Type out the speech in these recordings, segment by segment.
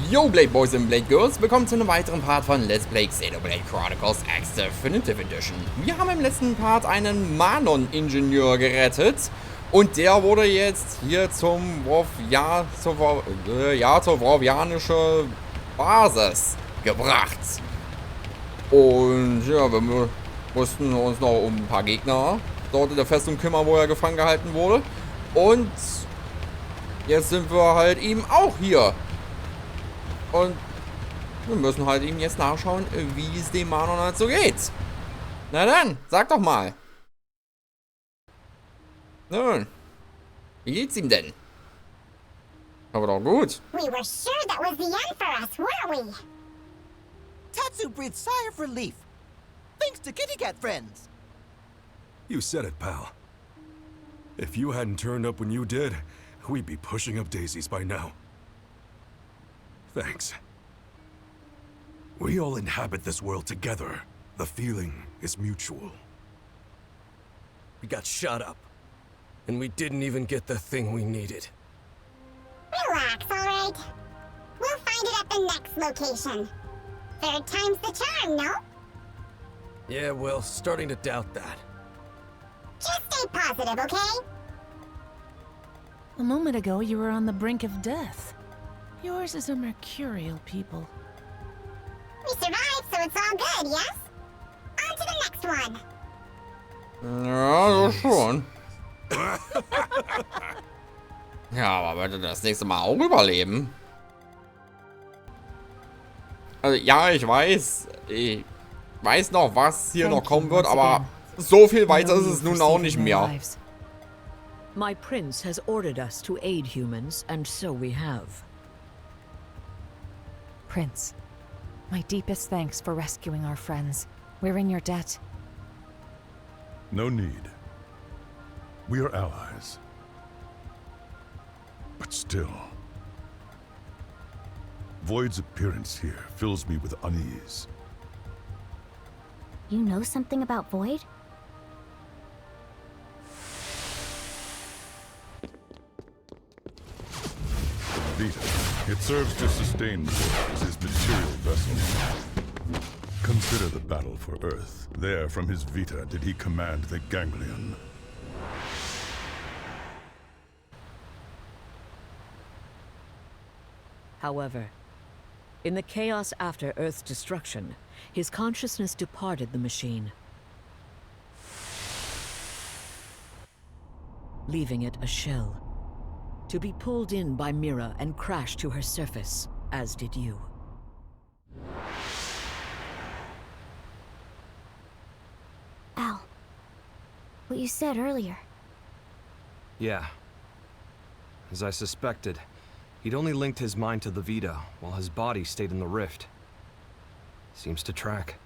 Yo Blade Boys und Blade Girls, willkommen zu einem weiteren Part von Let's Play Xenoblade Chronicles X Definitive Edition. Wir haben im letzten Part einen Ma-non Ingenieur gerettet und der wurde jetzt hier zur Wrothianische Basis gebracht. Und ja, wir mussten uns noch um ein paar Gegner dort in der Festung kümmern, wo er gefangen gehalten wurde. Und jetzt sind wir halt ihm auch hier. Und wir müssen halt ihm jetzt nachschauen, wie es dem Ma-non halt so geht. Na dann, sag doch mal. Nun, wie geht's ihm denn? Aber doch gut. We were sure that was the end for us, weren't we? Tatsu breathed sigh of relief. Thanks to Kitty Cat friends. You said it, pal. If you hadn't turned up when you did, we'd be pushing up daisies by now. Thanks. We all inhabit this world together. The feeling is mutual. We got shot up. And we didn't even get the thing we needed. Relax, alright? We'll find it at the next location. Third time's the charm, no? Yeah, well, starting to doubt that. Just stay positive, okay? A moment ago, you were on the brink of death. Yours is a mercurial people. We survived, so it's all good, yes? On to the next one. Ja, so schon. Ja, aber wird er das nächste Mal auch überleben? Also ja, ich weiß noch, was hier noch kommen wird, aber so viel weiter ist es nun auch nicht mehr. My prince has ordered us to aid humans, and so we have. Prince, my deepest thanks for rescuing our friends. We're in your debt. No need. We are allies. But still, Void's appearance here fills me with unease. You know something about Void? Vita. It serves to sustain Void as his material vessel. Consider the battle for Earth. There, from his Vita, did he command the Ganglion. However, in the chaos after Earth's destruction, his consciousness departed the machine, leaving it a shell, to be pulled in by Mira and crash to her surface, as did you. Al, what you said earlier. Yeah. As I suspected, he'd only linked his mind to the Vita, while his body stayed in the rift. Seems to track.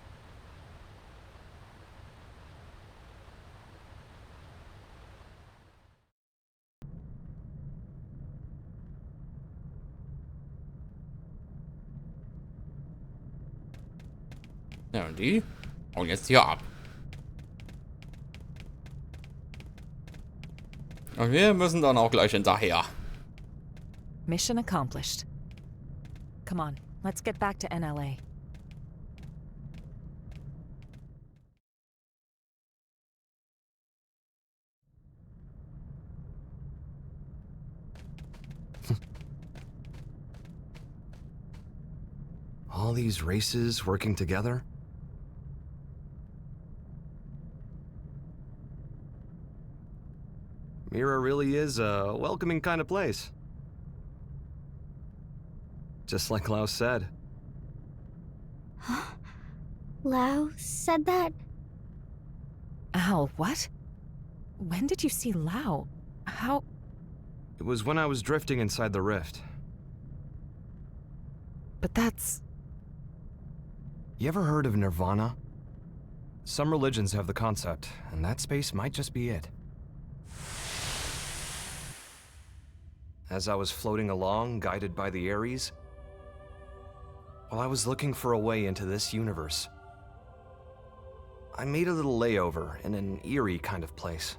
Ja, und die hauen jetzt hier ab. Und wir müssen dann auch gleich hinterher. Mission accomplished. Come on, let's get back to NLA. All these races working together? Mira really is a welcoming kind of place. Just like Lao said. Huh? Lao said that? Al, what? When did you see Lao? How? It was when I was drifting inside the rift. But that's... You ever heard of Nirvana? Some religions have the concept, and that space might just be it. As I was floating along, guided by the Ares, while I was looking for a way into this universe, I made a little layover in an eerie kind of place.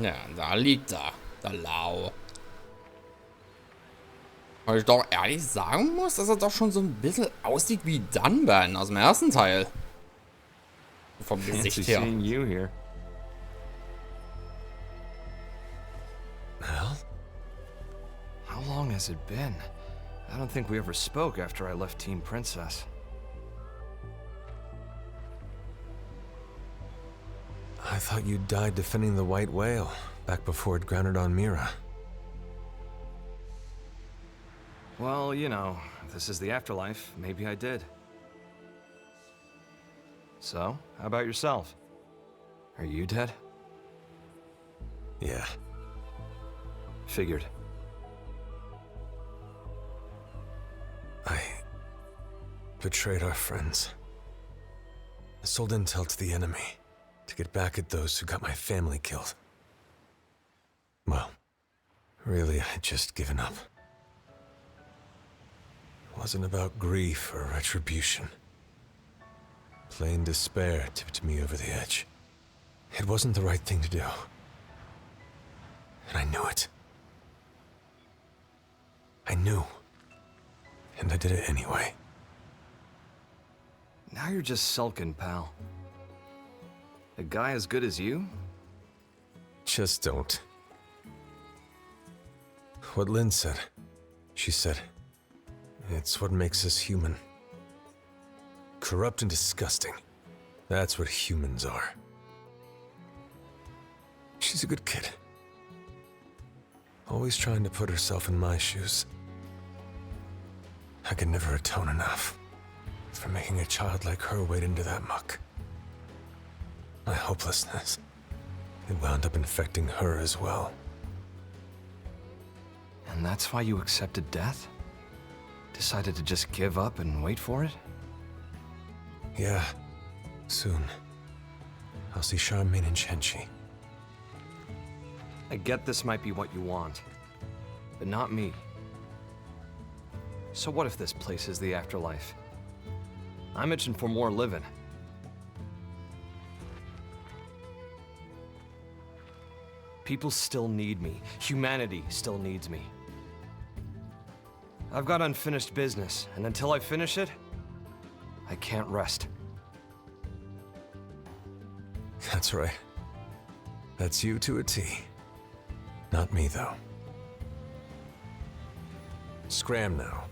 Ja, da liegt er. Der Lau. Weil ich doch ehrlich sagen muss, dass er doch schon so ein bisschen aussieht wie Dunban aus dem ersten Teil. Vom Gesicht Fancy her. seeing you here. Well? How long has it been? I don't think we ever spoke after I left Team Princess. I thought you died defending the White Whale, back before it grounded on Mira. Well, you know, if this is the afterlife, maybe I did. So, how about yourself? Are you dead? Yeah. Figured. I betrayed our friends. I sold intel to the enemy to get back at those who got my family killed. Well, really, I had just given up. It wasn't about grief or retribution. Plain despair tipped me over the edge. It wasn't the right thing to do. And I knew it. I knew. And I did it anyway. Now you're just sulking, pal. A guy as good as you? Just don't. What Lynn said. She said, it's what makes us human. Corrupt and disgusting. That's what humans are. She's a good kid. Always trying to put herself in my shoes. I could never atone enough for making a child like her wade into that muck. My hopelessness, it wound up infecting her as well. And that's why you accepted death? Decided to just give up and wait for it? Yeah, soon. I'll see Charmaine and Chenchi. I get this might be what you want, but not me. So what if this place is the afterlife? I'm itching for more living. People still need me. Humanity still needs me. I've got unfinished business, and until I finish it, I can't rest. That's right. That's you to a T. Not me, though. Scram now.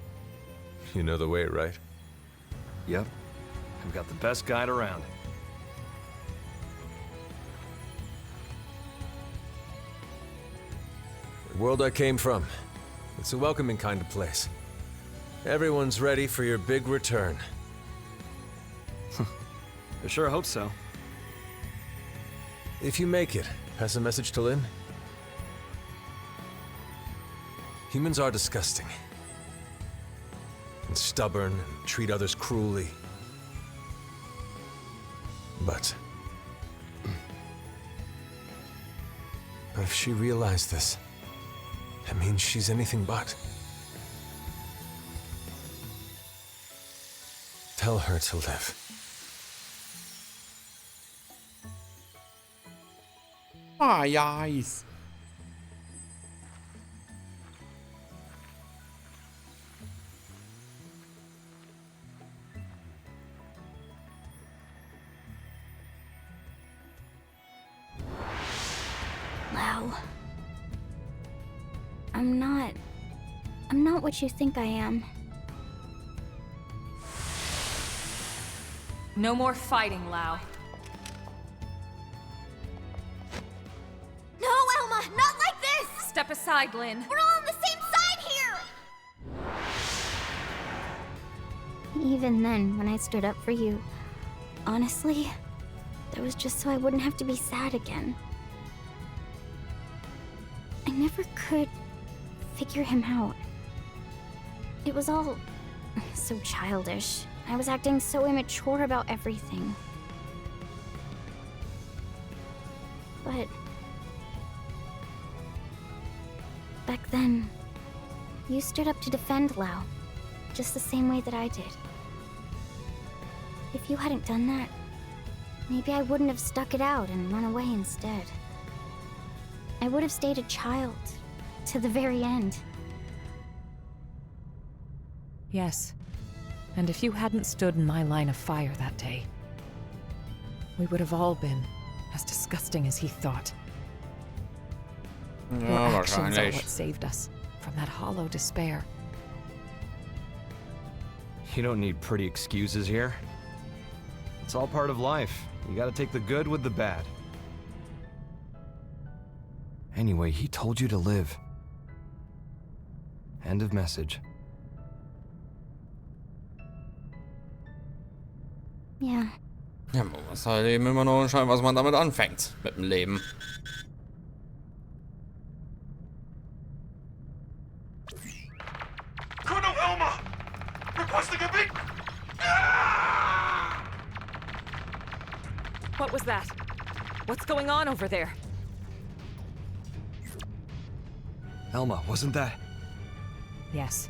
You know the way, right? Yep. I've got the best guide around. The world I came from. It's a welcoming kind of place. Everyone's ready for your big return. I sure hope so. If you make it, pass a message to Lynn. Humans are disgusting. And stubborn, and treat others cruelly. But if she realized this, that means she's anything but. Tell her to live. Ah, yes. Lau. I'm not what you think I am. No more fighting, Lau. No, Elma, not like this! Step aside, Lynn. We're all on the same side here! Even then, when I stood up for you, honestly, that was just so I wouldn't have to be sad again. I never could figure him out. It was all so childish. I was acting so immature about everything. But back then, you stood up to defend Lau, just the same way that I did. If you hadn't done that, maybe I wouldn't have stuck it out and run away instead. I would have stayed a child to the very end. Yes. And if you hadn't stood in my line of fire that day, we would have all been as disgusting as he thought. Your actions are what saved us from that hollow despair. You don't need pretty excuses here. It's all part of life. You gotta take the good with the bad. Anyway, he told you to live. End of message. Yeah. Ja, man muss halt eben immer noch entscheiden, was man damit anfängt. Mit dem Leben. Colonel Elma! Requesting a beat! What was that? What's going on over there? Elma, wasn't that? Yes.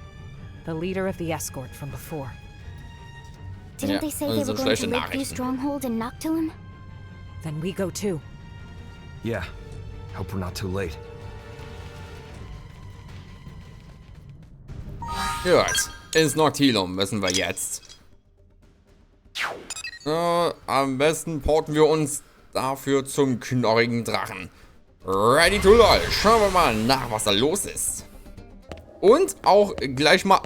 The leader of the escort from before. Didn't they say they were going to lick the stronghold in Noctilum? Then we go too. Yeah. Hope we're not too late. Gut. Ins Noctilum müssen wir jetzt. Am besten porten wir uns dafür zum knorrigen Drachen. Ready to roll. Schauen wir mal nach, was da los ist. Und auch gleich mal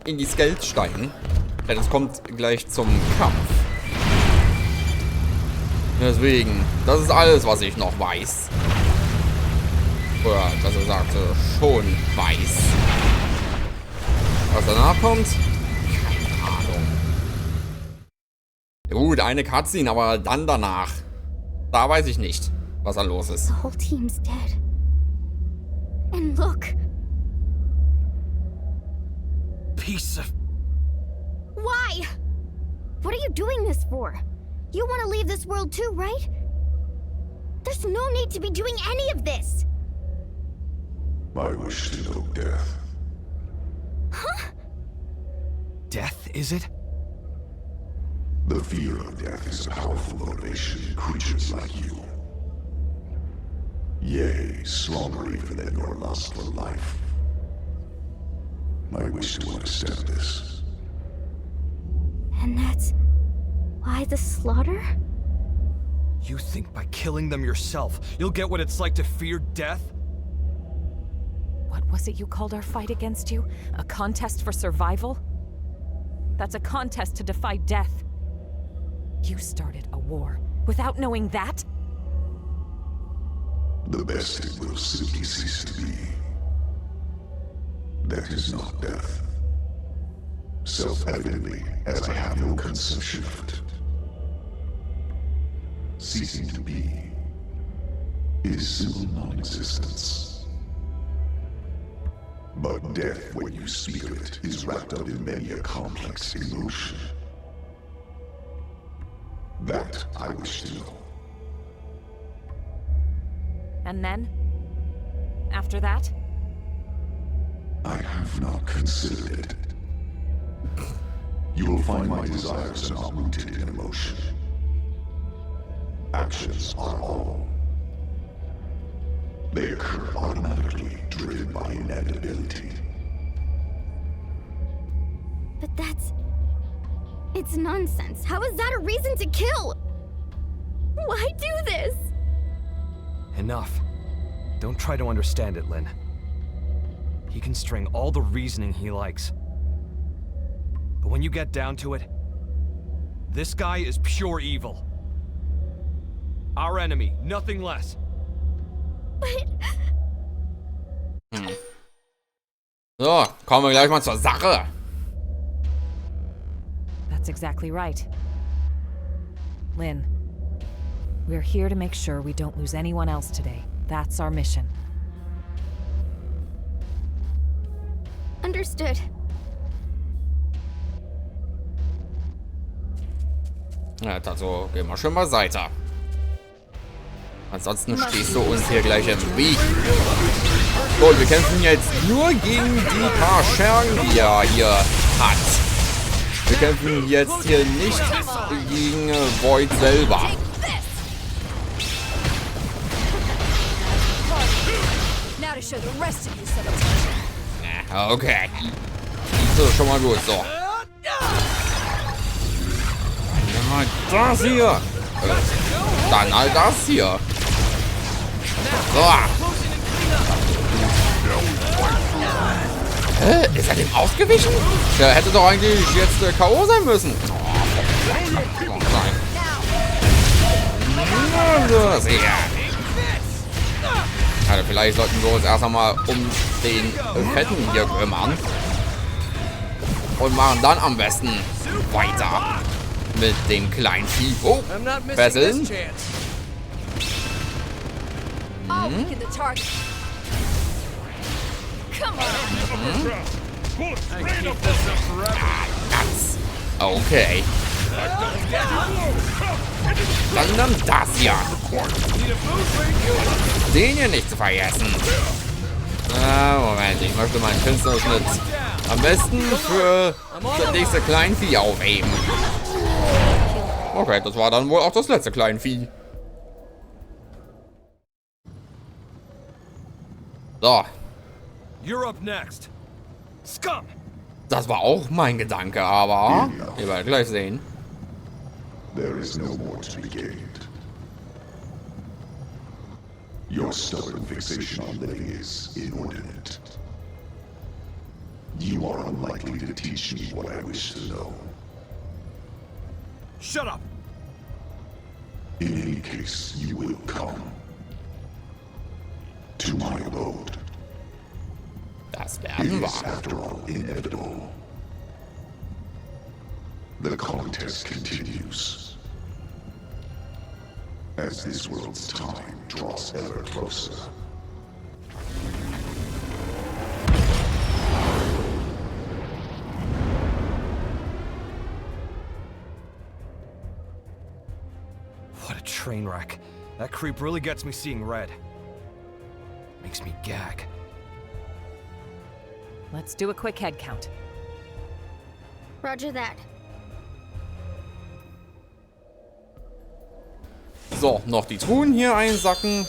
in die Skills steigen. Denn es kommt gleich zum Kampf. Deswegen, das ist alles, was ich noch weiß. Oder, besser gesagt, schon weiß. Was danach kommt? Keine Ahnung. Gut, eine Cutscene, aber dann danach. Da weiß ich nicht, was da los ist. The whole team's dead. And look. Piece of... Why? What are you doing this for? You want to leave this world too, right? There's no need to be doing any of this. I wish to know death. Huh? Death, is it? The fear of death is a powerful motivation in creatures like you. Yea, stronger even than your lust for life. I wish to understand this. And that's why the slaughter? You think by killing them yourself, you'll get what it's like to fear death? What was it you called our fight against you? A contest for survival? That's a contest to defy death. You started a war without knowing that? The best it will simply cease to be. That is not death. Self-evidently, as I have no conception of it. Ceasing to be is simple non-existence. But death, when you speak of it, is wrapped up in many a complex emotion. That I wish to know. And then? After that? I have not considered it. You will find my desires are not rooted in emotion. Actions are all. They occur automatically, driven by inevitability. But that's... It's nonsense. How is that a reason to kill? Why do this? Enough. Don't try to understand it, Lynn. He can string all the reasoning he likes. But when you get down to it, this guy is pure evil. Our enemy, nothing less. But... So, kommen wir gleich mal zur Sache. That's exactly right. Lynn, we're here to make sure we don't lose anyone else today. That's our mission. Understood. Ja, also gehen wir schon mal weiter. Ansonsten stehst du uns hier gleich im Weg. So, wir kämpfen jetzt nur gegen die paar Schergen, die er hier hat. Wir kämpfen jetzt hier nicht gegen Void selber. sure the rest of you set attention. Ja, okay. Das ist schon mal gut, so. Ja, das hier. Dann halt das hier. So. Ist er dem ausgewichen? Der hätte doch eigentlich jetzt K.O. sein müssen. Oh, nein. Das hier. Also vielleicht sollten wir uns erst einmal um den Fetten hier kümmern. Und machen dann am besten weiter mit dem kleinen Vieh. Oh, Fesseln. I'll weaken the target. Come on. Das. Okay. Dann das hier. Den hier nicht zu vergessen. Moment, ich möchte meinen Finsterschnitt am besten für das nächste Kleinvieh aufheben. Okay, das war dann wohl auch das letzte Kleinvieh. So. You're up next. Scum! Das war auch mein Gedanke, aber ihr werdet gleich sehen. There is no more to be gained. Your stubborn fixation on living is inordinate. You are unlikely to teach me what I wish to know. Shut up! In any case, you will come to my abode. Das It werden is, wir. after all, inevitable. The contest continues. As this world's time draws ever closer. What a train wreck. That creep really gets me seeing red. Makes me gag. Let's do a quick head count. Roger that. So, noch die Truhen hier einsacken.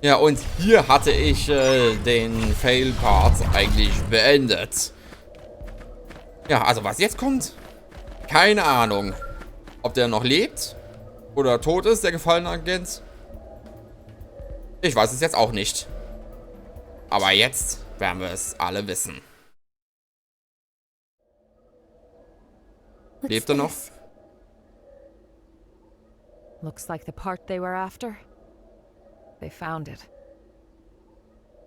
Ja, und hier hatte ich den Fail-Part eigentlich beendet. Ja, also was jetzt kommt? Keine Ahnung. Ob der noch lebt oder tot ist, der gefallene Agent. Ich weiß es jetzt auch nicht. Aber jetzt werden wir es alle wissen. Lebt er noch? Looks like the part they were after. They found it.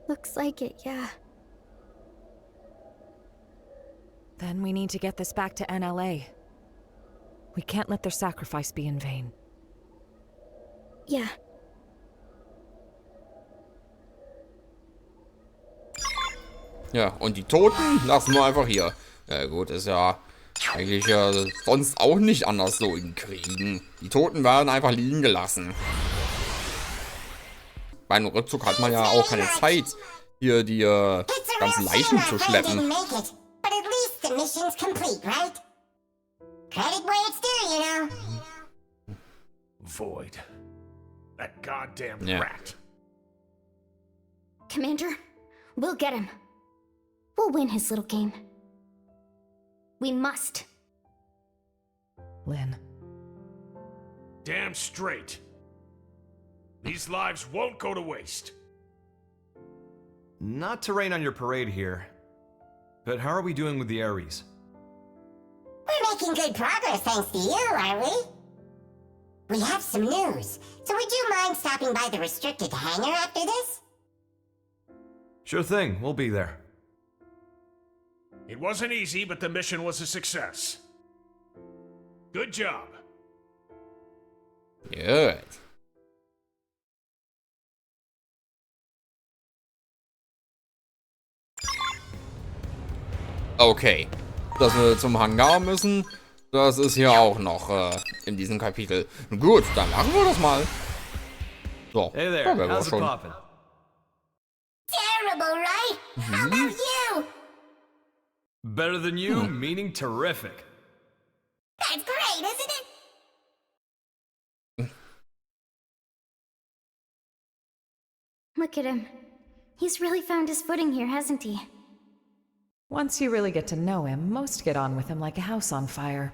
Looks like it, yeah. Then we need to get this back to NLA. We can't let their sacrifice be in vain. Yeah. Ja, und die Toten lassen wir einfach hier. Ja gut, ist ja eigentlich sonst auch nicht anders so in Kriegen. Die Toten werden einfach liegen gelassen. Bei einem Rückzug hat man ja auch keine Zeit, hier die ganzen Leichen zu schleppen. Void. That goddamn Yeah. rat. Commander, we'll get him. We'll win his little game. We must. Lynn. Damn straight. These lives won't go to waste. Not to rain on your parade here, but how are we doing with the Ares? We're making good progress thanks to you, are we? We have some news, so would you mind stopping by the restricted hangar after this? Sure thing, we'll be there. It wasn't easy, but the mission was a success. Good job. Good. Okay. Dass wir zum Hangar müssen, das ist hier auch noch in diesem Kapitel. Gut, dann machen wir das mal. So, Hey there, da wären wir how's it schon. poppin'? Terrible, right? How about you? Better than you, meaning terrific. That's great, isn't it? Look at him. He's really found his footing here, hasn't he? Once you really get to know him, most get on with him like a house on fire.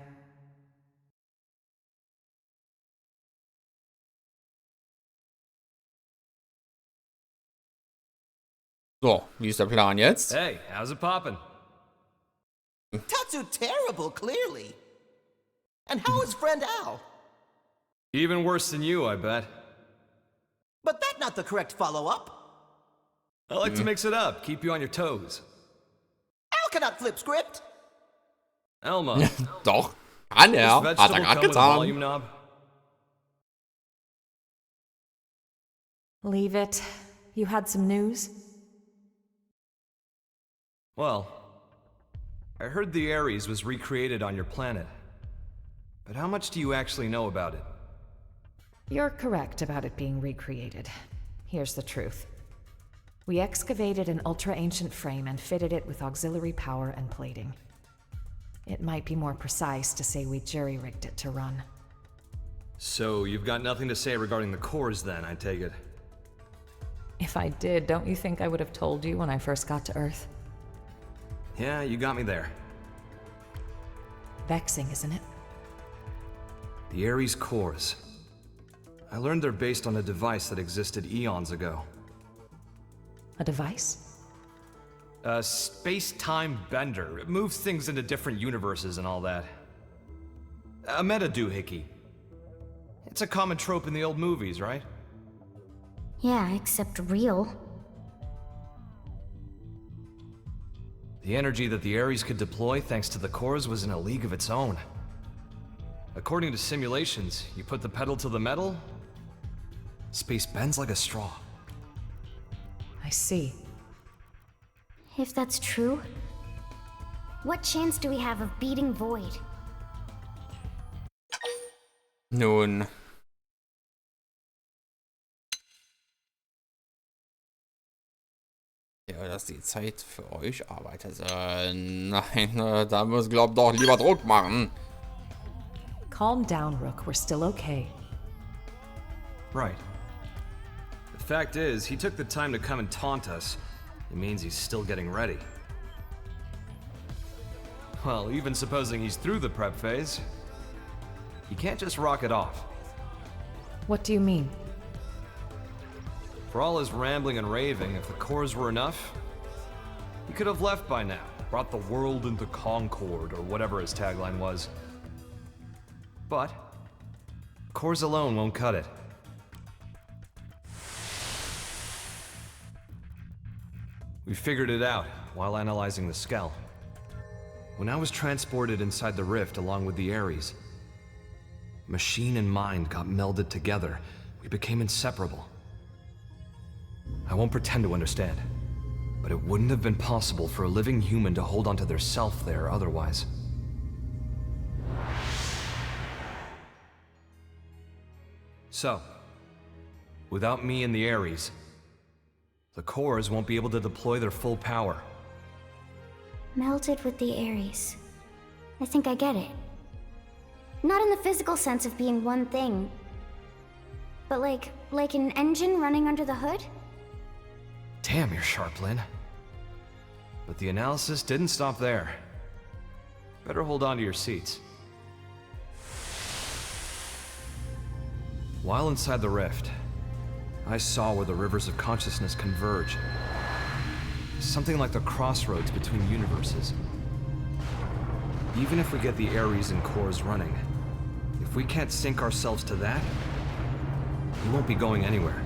So, wie ist der Plan jetzt? Hey, how's it poppin'? Tatsu terrible, clearly. And how is friend Al? Even worse than you, I bet. But that's not the correct follow-up. I like to mix it up, keep you on your toes. Al cannot flip script. Elma. Doch, kann er. Does Hat vegetable er gerade come with a getan. volume knob? Leave it. You had some news? Well, I heard the Ares was recreated on your planet. But how much do you actually know about it? You're correct about it being recreated. Here's the truth. We excavated an ultra-ancient frame and fitted it with auxiliary power and plating. It might be more precise to say we jury-rigged it to run. So you've got nothing to say regarding the cores then, I take it? If I did, don't you think I would have told you when I first got to Earth? Yeah, you got me there. Vexing, isn't it? The Ares cores. I learned they're based on a device that existed eons ago. A device? A space-time bender. It moves things into different universes and all that. A meta-doohickey. It's a common trope in the old movies, right? Yeah, except real. The energy that the Ares could deploy thanks to the cores was in a league of its own. According to simulations, you put the pedal to the metal, space bends like a straw. I see. If that's true, what chance do we have of beating Void? Nun. Ja, dass die Zeit für euch arbeitet. Nein, da müssen wir, glaub doch lieber Druck machen. Calm down, Rook. We're still okay. Right. The fact is, he took the time to come and taunt us. It means he's still getting ready. Well, even supposing he's through the prep phase, he can't just rock it off. What do you mean? For all his rambling and raving, if the cores were enough, he could have left by now, brought the world into concord, or whatever his tagline was. But cores alone won't cut it. We figured it out while analyzing the Skell. When I was transported inside the rift along with the Ares, machine and mind got melded together. We became inseparable. I won't pretend to understand, but it wouldn't have been possible for a living human to hold onto their self there otherwise. So, without me and the Ares, the cores won't be able to deploy their full power. Melted with the Ares. I think I get it. Not in the physical sense of being one thing, but like an engine running under the hood? Damn, you're sharp, Lynn. But the analysis didn't stop there. Better hold on to your seats. While inside the rift, I saw where the rivers of consciousness converge. Something like the crossroads between universes. Even if we get the Ares and cores running, if we can't sync ourselves to that, we won't be going anywhere.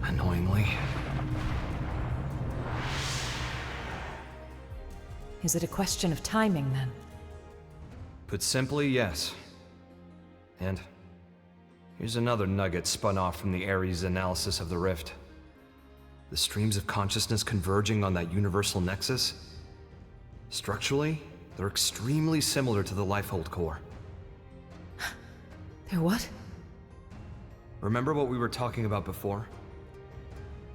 Annoyingly. Is it a question of timing, then? Put simply, yes. And here's another nugget spun off from the Ares analysis of the rift. The streams of consciousness converging on that universal nexus. Structurally, they're extremely similar to the Lifehold core. They're what? Remember what we were talking about before?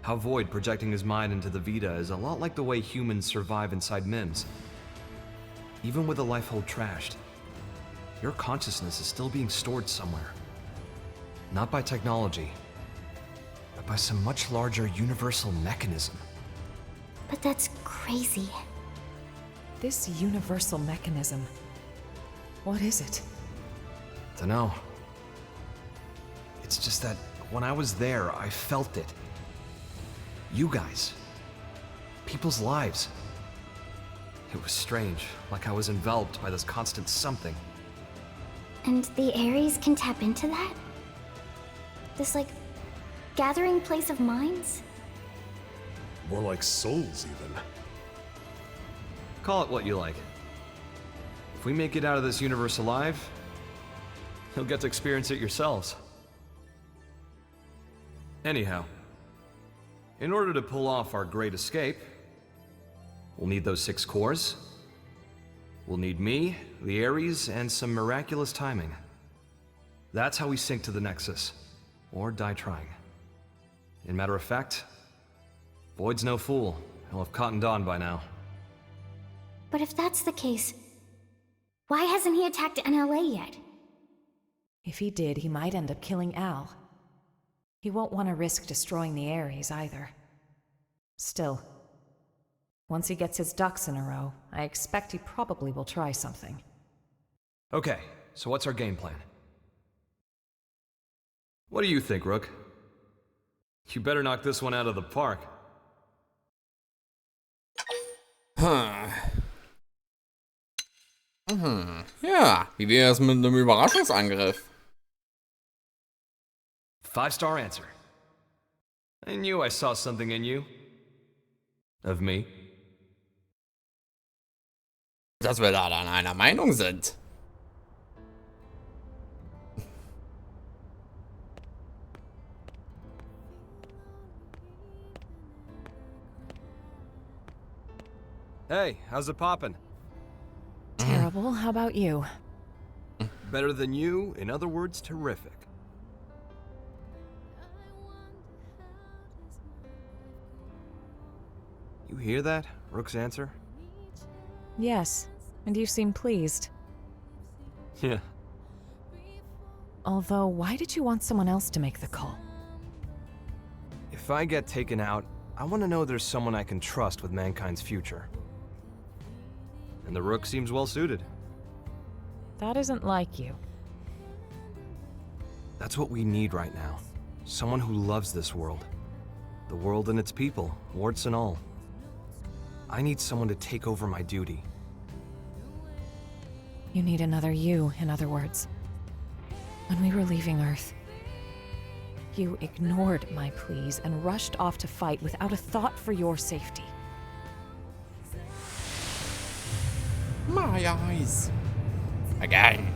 How Void projecting his mind into the Vita is a lot like the way humans survive inside MIMS. Even with the Lifehold trashed, your consciousness is still being stored somewhere. Not by technology, but by some much larger universal mechanism. But that's crazy. This universal mechanism. What is it? Dunno. It's just that when I was there, I felt it. You guys. People's lives. It was strange, like I was enveloped by this constant something. And the Ares can tap into that? This, like, gathering place of minds? More like souls, even. Call it what you like. If we make it out of this universe alive, you'll get to experience it yourselves. Anyhow, in order to pull off our great escape, we'll need those 6 cores. We'll need me, the Ares, and some miraculous timing. That's how we sink to the Nexus, or die trying. In matter of fact, Void's no fool. He'll have cottoned on by now. But if that's the case, why hasn't he attacked NLA yet? If he did, he might end up killing Al. He won't want to risk destroying the Ares either. Still, once he gets his ducks in a row, I expect he probably will try something. Okay, so what's our game plan? What do you think, Rook? You better knock this one out of the park. Ja, wie wäre es mit einem Überraschungsangriff? 5-star answer. I knew I saw something in you. Of me. Dass wir da dann einer Meinung sind. Hey, how's it poppin'? Terrible. How about you? Better than you, in other words, terrific. You hear that? Rook's answer? Yes, and you seem pleased. Yeah. Although, why did you want someone else to make the call? If I get taken out, I want to know there's someone I can trust with mankind's future. And the Rook seems well suited. That isn't like you. That's what we need right now. Someone who loves this world. The world and its people, warts and all. I need someone to take over my duty. You need another you, in other words. When we were leaving Earth, you ignored my pleas and rushed off to fight without a thought for your safety. My eyes. Again.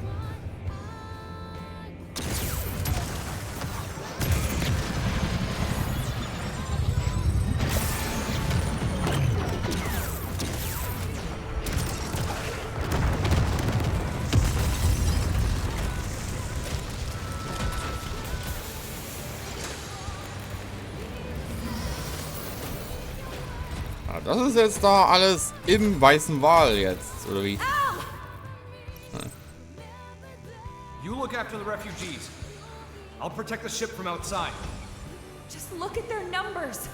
Das ist jetzt da alles im weißen Wal jetzt, oder wie? You look after the refugees. I'll protect the ship from outside. Just look at their numbers.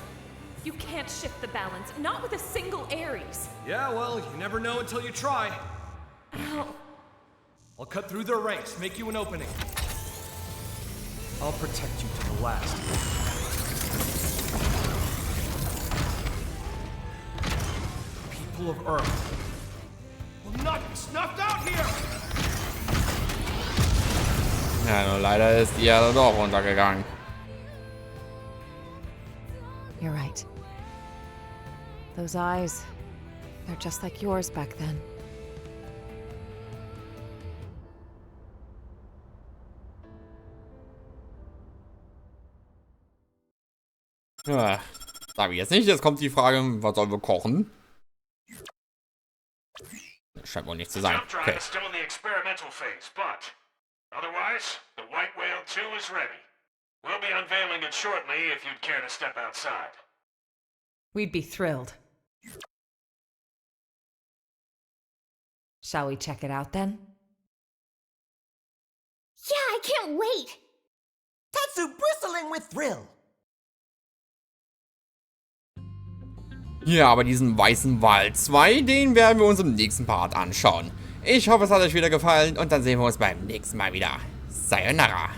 You can't shift the balance, not with a single Ares. Yeah, well, you never know until you try. Ow. I'll cut through their ranks, make you an opening. I'll protect you to the last. People of Earth will not be snuffed out here! Ja, nur leider ist die ja doch runtergegangen. You're right. Those eyes, they're just like yours back then. Ja, sag ich jetzt nicht. Jetzt kommt die Frage, was sollen wir kochen? Das scheint wohl nicht zu sein. Okay. Still in the experimental phase, but otherwise, the White Whale 2 is ready. We'll be unveiling it shortly if you'd care to step outside. We'd be thrilled. Shall we check it out then? Yeah, I can't wait! Tatsu bristling with thrill. Ja, aber diesen weißen Wald 2, den werden wir uns im nächsten Part anschauen. Ich hoffe, es hat euch wieder gefallen und dann sehen wir uns beim nächsten Mal wieder. Sayonara.